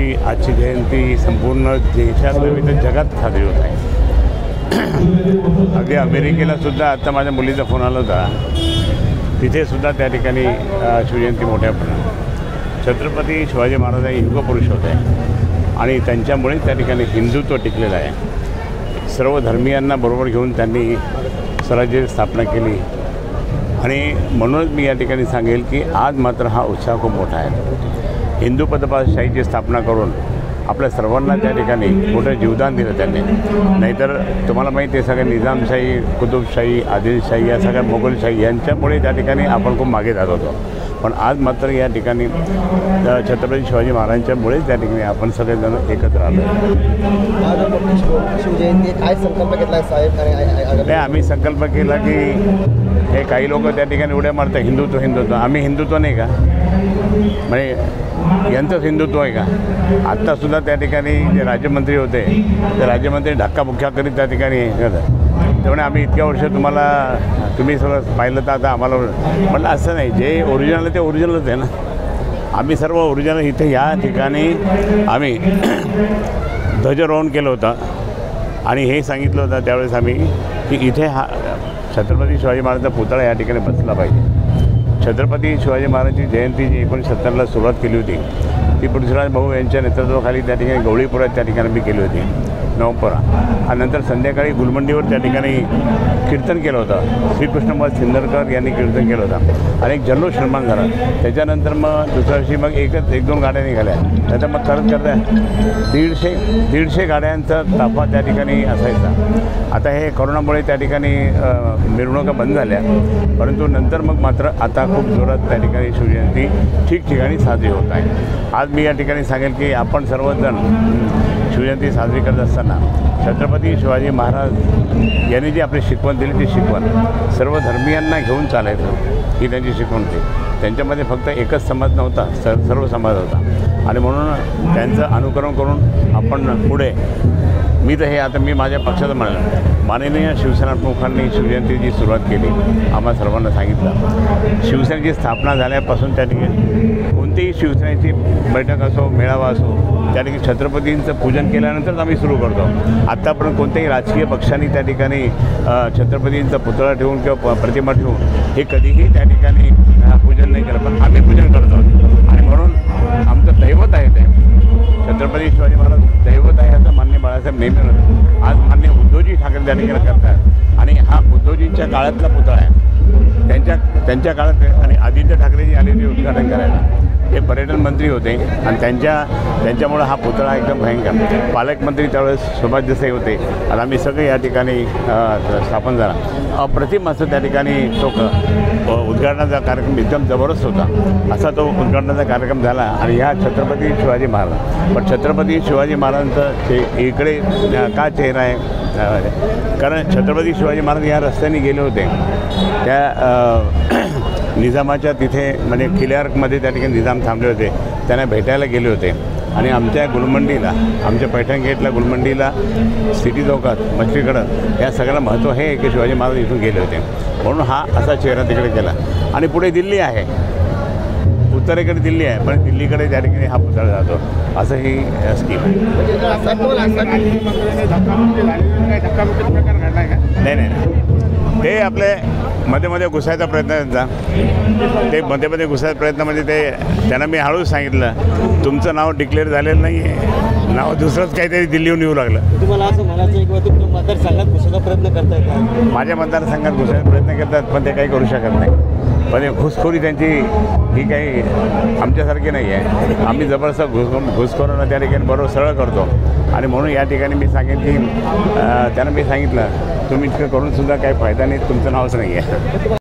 शिवजयंती आजची जयंती संपूर्ण देशात नव्हे तर जगात साजरी होत आहे। अगदी अमेरिकेला सुद्धा आता माझ्या मुलीचा फोन आला होता, तिथे सुद्धा त्या ठिकाणी शिवजयंती मोठ्या प्रमाणात। छत्रपती शिवाजी महाराज हे युगपुरुष होते आणि त्यांच्यामुळे त्या ठिकाणी हिंदुत्व टिकलेलं आहे। सर्व धर्मियांना बरोबर घेऊन त्यांनी स्वराज्याची स्थापना केली आणि म्हणूनच मी या ठिकाणी सांगेल की आज मात्र हा उत्साह खूप मोठा आहे। हिंदू पदपाशाहीची स्थापना करून आपल्या सर्वांना त्या ठिकाणी मोठं जीवदान दिलं त्यांनी। नाहीतर तुम्हाला माहिती आहे सगळं निजामशाही, कुतुबशाही, आदिलशाही या सगळ्या मोगलशाही यांच्यामुळे त्या ठिकाणी आपण खूप मागे जात होतो, पण आज मात्र या ठिकाणी छत्रपती शिवाजी महाराजांच्यामुळेच त्या ठिकाणी आपण सगळेजण एकत्र आलो। शिवजयंती काय संकल्प घेतला साहेब? नाही, आम्ही संकल्प केला की हे काही लोक त्या ठिकाणी उड्या मारतात हिंदुत्व हिंदुत्व। आम्ही हिंदुत्व नाही का? म्हणजे यांचंच हिंदुत्व आहे का? आत्तासुद्धा त्या ठिकाणी जे राज्यमंत्री होते ते राज्यमंत्री धक्काबुक्क्या करीत त्या ठिकाणी त्यामुळे आम्ही इतक्या वर्ष तुम्ही सगळं पाहिलं तर आता आम्हाला म्हटलं असं नाही, जे ओरिजिनल आहे ते ओरिजिनलच आहे ना। आम्ही सर्व ओरिजिनल इथे या ठिकाणी आम्ही ध्वजारोहण केलं होतं आणि हे सांगितलं होतं त्यावेळेस आम्ही की इथे हा छत्रपती शिवाजी महाराजांचा पुतळा या ठिकाणी बसला पाहिजे। छत्रपती शिवाजी महाराजांची जयंती जी 1970ला सुरुवात केली होती ती पृथ्वीराज भाऊ यांच्या नेतृत्वाखाली त्या ठिकाणी गवळीपुरात त्या ठिकाणी मी केली होती नवपुरा, आणि नंतर संध्याकाळी गुलमंडीवर त्या ठिकाणी कीर्तन केलं होतं। श्रीकृष्णमत सिंदरकर यांनी कीर्तन केलं होतं आणि एक जल्लोष निर्माण झाला। त्याच्यानंतर मग दुसऱ्या दिवशी मग एक दोन गाड्या निघाल्या, नंतर मग करता 150 गाड्यांचा ताफा त्या ठिकाणी असायचा। आता हे कोरोनामुळे त्या ठिकाणी मिरवणुका बंद झाल्या, परंतु नंतर मग मात्र आता खूप जोरात त्या ठिकाणी शिवजयंती ठिकठिकाणी साजरी होत आहे। आज मी या ठिकाणी सांगेल की आपण सर्वजण शिवजयंती साजरी करत असताना छत्रपती शिवाजी महाराज यांनी जी आपली शिकवण दिली ती शिकवण सर्व धर्मियांना घेऊन चालायचं ही त्यांची शिकवण होती। त्यांच्यामध्ये फक्त एकच समाज नव्हता, सर्व समाज होता आणि म्हणून त्यांचं अनुकरण करून आपण पुढे मी तर हे आता मी माझ्या पक्षाचं म्हणलं, माननीय शिवसेना प्रमुखांनी शिवजयंतीची सुरुवात केली, आम्हा सर्वांना सांगितलं। शिवसेनेची स्थापना झाल्यापासून त्या ठिकाणी कोणतीही शिवसेनेची बैठक असो, मेळावा असो, त्या ठिकाणी छत्रपतींचं पूजन केल्यानंतरच आम्ही सुरू करतो। आत्तापर्यंत कोणत्याही राजकीय पक्षांनी त्या ठिकाणी छत्रपतींचा पुतळा ठेवून किंवा प्रतिमा ठेवून हे कधीही त्या ठिकाणी पूजन नाही केलं, पण आम्ही पूजन करतो आणि म्हणून आमचं दैवत आहे ते छत्रपती शिवाजी महाराज दैवत आहे असं मान्य बाळासाहेब नेहमी म्हणतात। आज मान्य उद्धवजी ठाकरे त्या ठिकाणी करतात आणि हा उद्धवजींच्या काळातला पुतळा आहे, त्यांच्या काळात आणि आदित्य ठाकरेजी आले ते उद्घाटन करायला, हे पर्यटन मंत्री होते आणि त्यांच्यामुळं हा पुतळा एकदम भयंकर। पालकमंत्री त्यावेळेस सुभाष देसाई होते आणि आम्ही सगळे या ठिकाणी स्थापन झाला। अप्रतिम असं त्या ठिकाणी तो उद्घाटनाचा कार्यक्रम एकदम जबरदस्त होता, असा तो उद्घाटनाचा कार्यक्रम झाला। आणि ह्या छत्रपती शिवाजी महाराज, पण छत्रपती शिवाजी महाराजांचं इकडे का चेहरा आहे? कारण छत्रपती शिवाजी महाराज या रस्त्याने गेले होते त्या निजामाच्या तिथे म्हणजे किल्ल्यामध्ये त्या ठिकाणी निजाम थांबले होते, त्यांना भेटायला गेले होते आणि आमच्या गुलमंडीला, आमच्या पैठण गेटला, गुलमंडीला, सिटी चौकात, मछलीकडं या सगळ्याला महत्त्व हे की शिवाजी महाराज इथून गेले होते, म्हणून हा असा चेहरा तिकडे केला। आणि पुढे दिल्ली आहे, उत्तरेकडे दिल्ली आहे, पण दिल्लीकडे त्या ठिकाणी हा पुतळा जातो, असं ही स्कीम आहे। नाही, ते आपले मध्ये घुसायचा प्रयत्न त्यांचा, ते मध्ये घुसायचा प्रयत्न म्हणजे त्यांना मी हळूच सांगितलं तुमचं नाव डिक्लेअर झालेलं नाही आहे, नाव दुसरंच काहीतरी दिल्लीहून येऊ लागलं। तुम्हाला असं म्हणायचं आहे किंवा तुमच्या मतदारसंघात घुसायचा प्रयत्न करताय का? माझ्या मतदारसंघात घुसायचा प्रयत्न करतात, पण ते काही करू शकत नाही। पण घुसखोरी त्यांची ही काही आमच्यासारखी नाही आहे, आम्ही जबरदस्त घुसखोरांना त्या ठिकाणी बरोबर सरळ करतो आणि म्हणून या ठिकाणी मी सांगेन की त्यांना मी सांगितलं तुम्ही इतकं करूनसुद्धा काही फायदा नाही, तुमचं नावच नाही आहे।